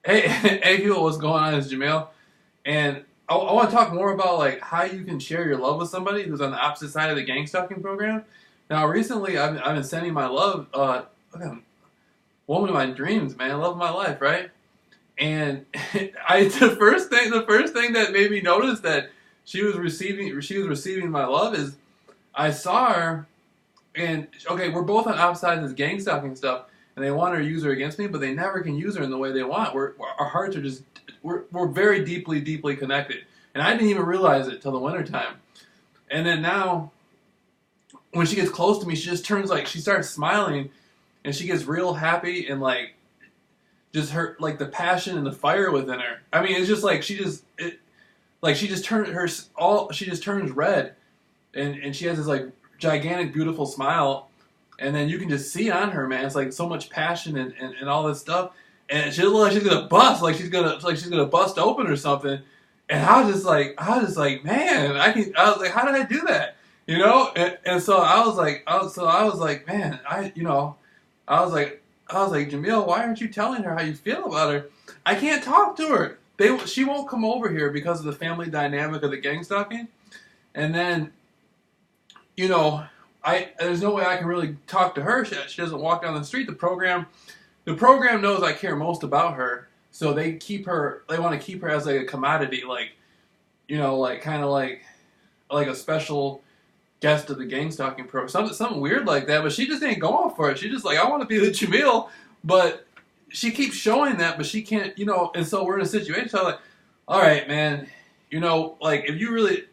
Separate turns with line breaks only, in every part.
Hey, hey, people, what's going on? It's Jamil, and I want to talk more about like how you can share your love with somebody who's on the opposite side of the gang stalking program. Now, recently, I've been sending my love, woman of my dreams, man, love of my life, right? And the first thing that made me notice that she was receiving my love is I saw her, and okay, we're both on opposite sides of this gang stalking stuff, and they want her to use her against me, but they never can use her in the way they want. Our hearts are just we're very deeply, deeply connected, and I didn't even realize it till the wintertime. And then now, when she gets close to me, she just turns like she starts smiling, and she gets real happy and like just her like the passion and the fire within her. I mean, it's just like like she just turned her all she just turns red, and she has this like gigantic, beautiful smile, and then you can just see on her, man, it's like so much passion and all this stuff, and she looks like she's gonna bust, like she's gonna bust open or something, and I was just like, man, I was like, how did I do that, you know? And so I was like, man, I was like, Jamil, why aren't you telling her how you feel about her? I can't talk to her. She won't come over here because of the family dynamic of the gang stalking, and then you know, I there's no way I can really talk to her. She doesn't walk down the street. The program knows I care most about her, so they keep her. They want to keep her as like a commodity, like like kind of like a special guest of the gang stalking program, something weird like that. But she just ain't going for it. She just like I want to be the Jamil, but she keeps showing that, but she can't. And so we're in a situation. So I'm like, all right, man. Like if you really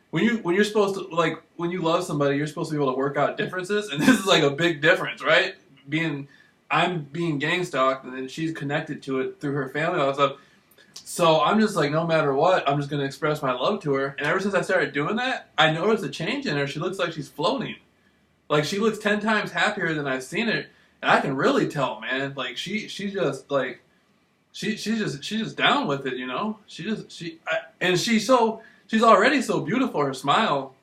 when you're supposed to like when you love somebody, you're supposed to be able to work out differences, and this is like a big difference, right? I'm being gang stalked, and then she's connected to it through her family, all that stuff. So I'm just like, no matter what, I'm just gonna express my love to her. And ever since I started doing that, I noticed a change in her. She looks like she's floating. Like she looks 10 times happier than I've seen her, and I can really tell, man. Like she's just like she's just down with it, you know. And she's already so beautiful. Her smile,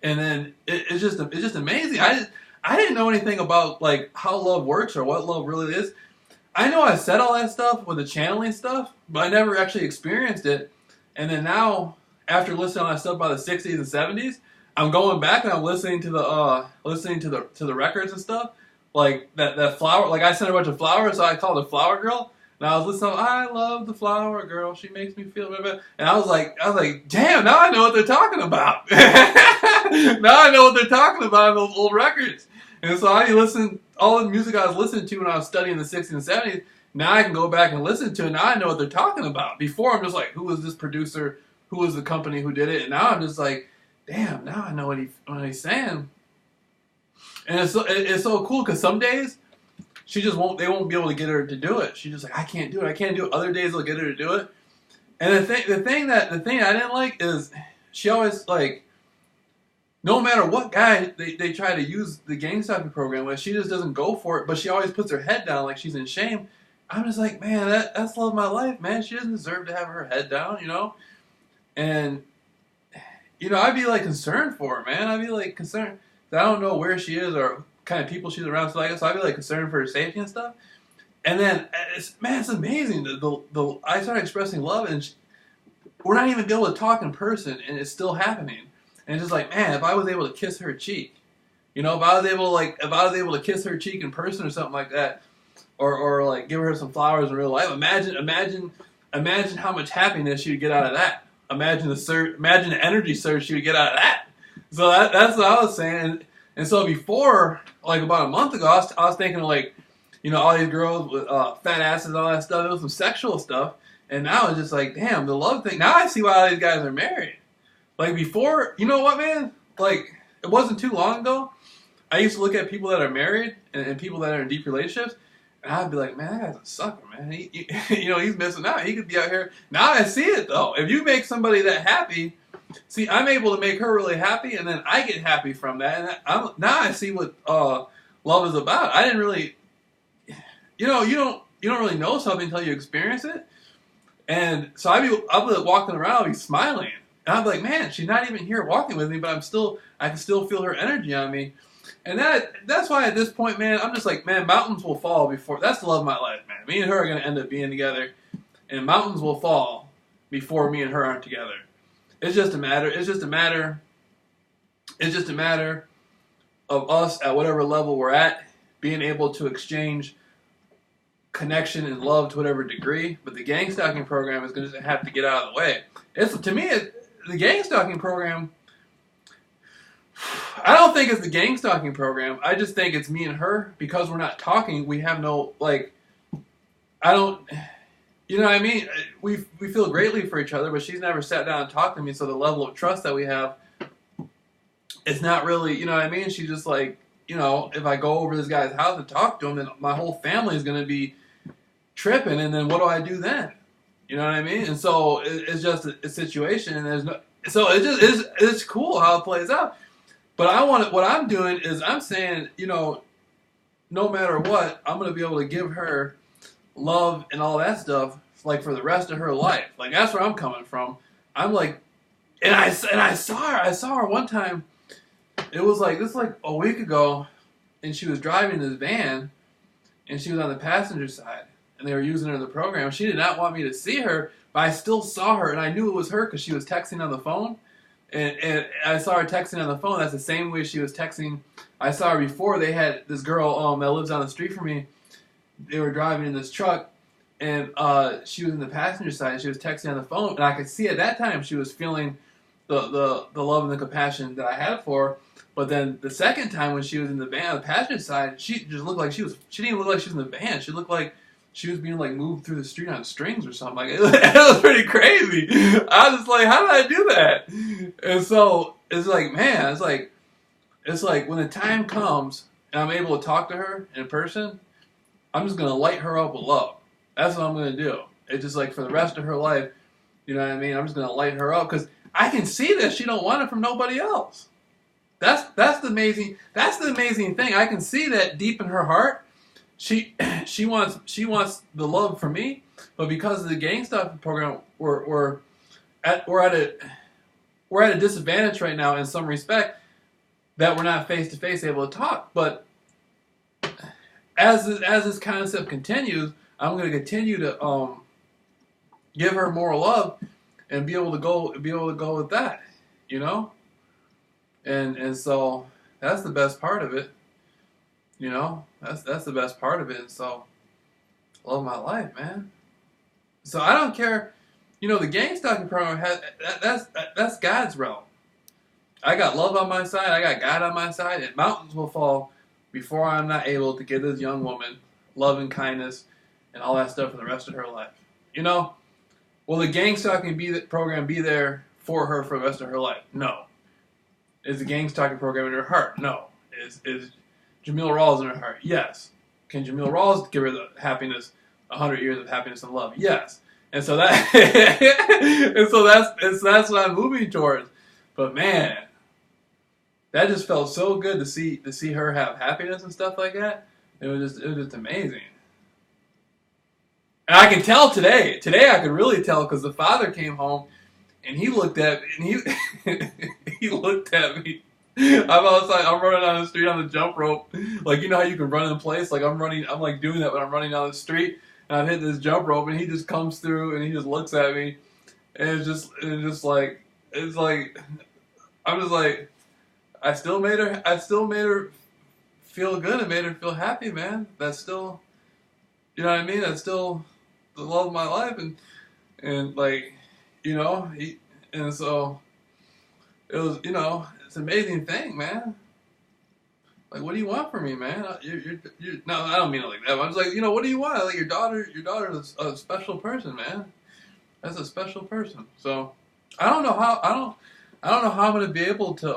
and then it's just amazing. I didn't know anything about like how love works or what love really is. I know I said all that stuff with the channeling stuff, but I never actually experienced it. And then now, after listening to all that stuff by the '60s and '70s, I'm going back and I'm listening to the records and stuff. Like that flower. Like I sent a bunch of flowers, so I called it Flower Girl. And I was listening. I love the flower girl. She makes me feel better. And I was like, damn! Now I know what they're talking about. Now I know what they're talking about in those old records. And so I listen all the music I was listening to when I was studying the '60s and '70s. Now I can go back and listen to it. Now I know what they're talking about. Before I'm just like, who was this producer? Who was the company who did it? And now I'm just like, damn! Now I know what he's saying. And it's so cool because some days they won't be able to get her to do it. She's just like, I can't do it. I can't do it. Other days they'll get her to do it. And the thing I didn't like is she always like, no matter what guy they try to use the gang stalking program with, she just doesn't go for it. But she always puts her head down like she's in shame. I'm just like, man, that's love of my life, man. She doesn't deserve to have her head down, you know. And I'd be like concerned for her, man. I'd be like concerned. I don't know where she is or kind of people she's around. So I'd be like concerned for her safety and stuff. And then it's amazing. I started expressing love, and we're not even able to talk in person, and it's still happening. And it's just like, man, if I was able to kiss her cheek, if I was able to kiss her cheek in person or something like that, or like give her some flowers in real life, imagine how much happiness she would get out of that. Imagine the energy surge she would get out of that. So that's what I was saying. And so before, like about a month ago, I was thinking like, all these girls with fat asses and all that stuff. It was some sexual stuff. And now it's just like, damn, the love thing. Now I see why all these guys are married. Like before, you know what, man? Like it wasn't too long ago. I used to look at people that are married and people that are in deep relationships, and I'd be like, man, that guy's a sucker, man. He's missing out. He could be out here. Now I see it though. If you make somebody that happy, see, I'm able to make her really happy, and then I get happy from that. And now I see what love is about. I didn't really, you don't really know something until you experience it. And so I'll be walking around, I'll be smiling. And I'll be like, man, she's not even here walking with me, but I can still feel her energy on me. And that's why at this point, man, I'm just like, man, mountains will fall before. That's the love of my life, man. Me and her are gonna end up being together, and mountains will fall before me and her aren't together. It's just a matter. It's just a matter. It's just a matter of us at whatever level we're at, being able to exchange connection and love to whatever degree. But the gang stalking program is going to have to get out of the way. The gang stalking program. I don't think it's the gang stalking program. I just think it's me and her, because we're not talking. We have no, like, I don't, you know what I mean? We feel greatly for each other, but she's never sat down and talked to me. So the level of trust that we have, it's not really, you know what I mean? She's just like, you know, if I go over to this guy's house and talk to him, then my whole family is going to be tripping. And then what do I do then? You know what I mean? And so it's just a situation. And there's no, so it's cool how it plays out. But what I'm doing is I'm saying, you know, no matter what, I'm going to be able to give her love and all that stuff, like, for the rest of her life. Like, that's where I'm coming from. I'm like, and I saw her one time. It was like, this like a week ago, and she was driving this van, and she was on the passenger side, and they were using her in the program. She did not want me to see her, but I still saw her, and I knew it was her because she was texting on the phone. And I saw her texting on the phone. That's the same way she was texting. I saw her before. They had this girl that lives on the street from me. They were driving in this truck, and she was in the passenger side. And she was texting on the phone, and I could see at that time she was feeling the love and the compassion that I had for her. But then the second time when she was in the van on the passenger side, she just looked like she didn't even look like she was in the van. She looked like she was being like moved through the street on strings or something. Like, it was pretty crazy. I was just like, how did I do that? And so it's like, man, it's like when the time comes and I'm able to talk to her in person, I'm just gonna light her up with love. That's what I'm gonna do. It's just like for the rest of her life, you know what I mean? I'm just gonna light her up because I can see that she don't want it from nobody else. That's the amazing thing. I can see that deep in her heart, she wants the love from me, but because of the gang stalking program, we're at a disadvantage right now in some respect that we're not face to face able to talk. But as this concept continues, I'm going to continue to give her more love and be able to go with that, you know. And so that's the best part of it, you know. That's the best part of it. And so I love my life, man. So I don't care, you know. The gang stalking program that's God's realm. I got love on my side. I got God on my side, and mountains will fall before I'm not able to give this young woman love and kindness and all that stuff for the rest of her life. You know, will the gang stalking program be there for her for the rest of her life? No. Is the gang stalking program in her heart? No. Is Jamil Rawls in her heart? Yes. Can Jamil Rawls give her the happiness, 100 years of happiness and love? Yes. And so that's what I'm moving towards. But man, that just felt so good to see her have happiness and stuff like that. It was just amazing. And I can tell today. Today I could really tell because the father came home and he looked at me and he looked at me. I'm outside. I'm running down the street on the jump rope. Like, you know how you can run in place? Like I'm like doing that when I'm running down the street and I'm hitting this jump rope and he just comes through and he just looks at me and it's like I'm just like I still made her feel good and made her feel happy, man. That's still, you know what I mean? That's still the love of my life and like, you know, and so it was, you know, it's an amazing thing, man. Like, what do you want from me, man? You're no, I don't mean it like that. But I was like, you know, what do you want? Like, your daughter is a special person, man. That's a special person. So I don't know how I'm gonna be able to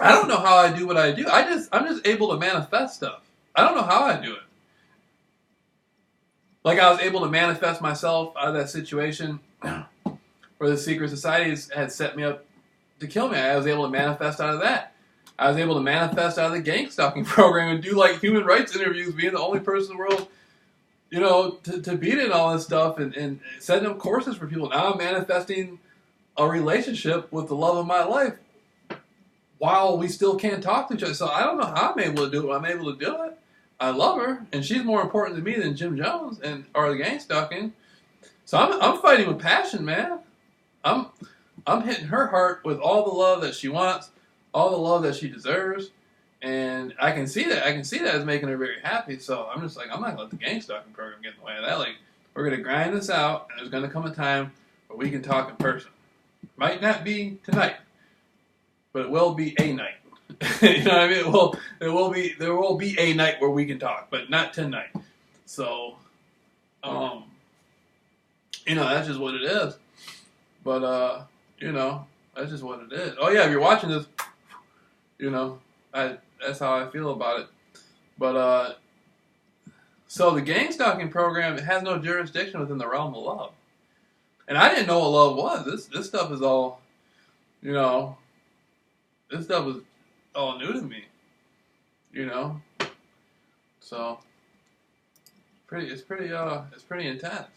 I don't know how I do what I do. I'm just able to manifest stuff. I don't know how I do it. Like I was able to manifest myself out of that situation where the secret societies had set me up to kill me. I was able to manifest out of that. I was able to manifest out of the gang stalking program and do like human rights interviews, being the only person in the world, you know, to beat it and all this stuff and setting up courses for people. Now I'm manifesting a relationship with the love of my life while we still can't talk to each other. So I don't know how I'm able to do it. I'm able to do it. I love her, and she's more important to me than Jim Jones and or the gang stalking. So I'm fighting with passion, man. I'm I'm hitting her heart with all the love that she wants, all the love that she deserves, and I can see that. I can see that as making her very happy. So I'm just like, I'm not gonna let the gang stalking program get in the way of that. Like, we're gonna grind this out, and there's gonna come a time where we can talk in person. Might not be tonight, but it will be a night. You know what I mean? There will be a night where we can talk, but not tonight. So, that's just what it is. But that's just what it is. Oh yeah, if you're watching this, that's how I feel about it. But so the gang stalking program, it has no jurisdiction within the realm of love, and I didn't know what love was. This stuff is all, this stuff is all new to me. So it's pretty intense.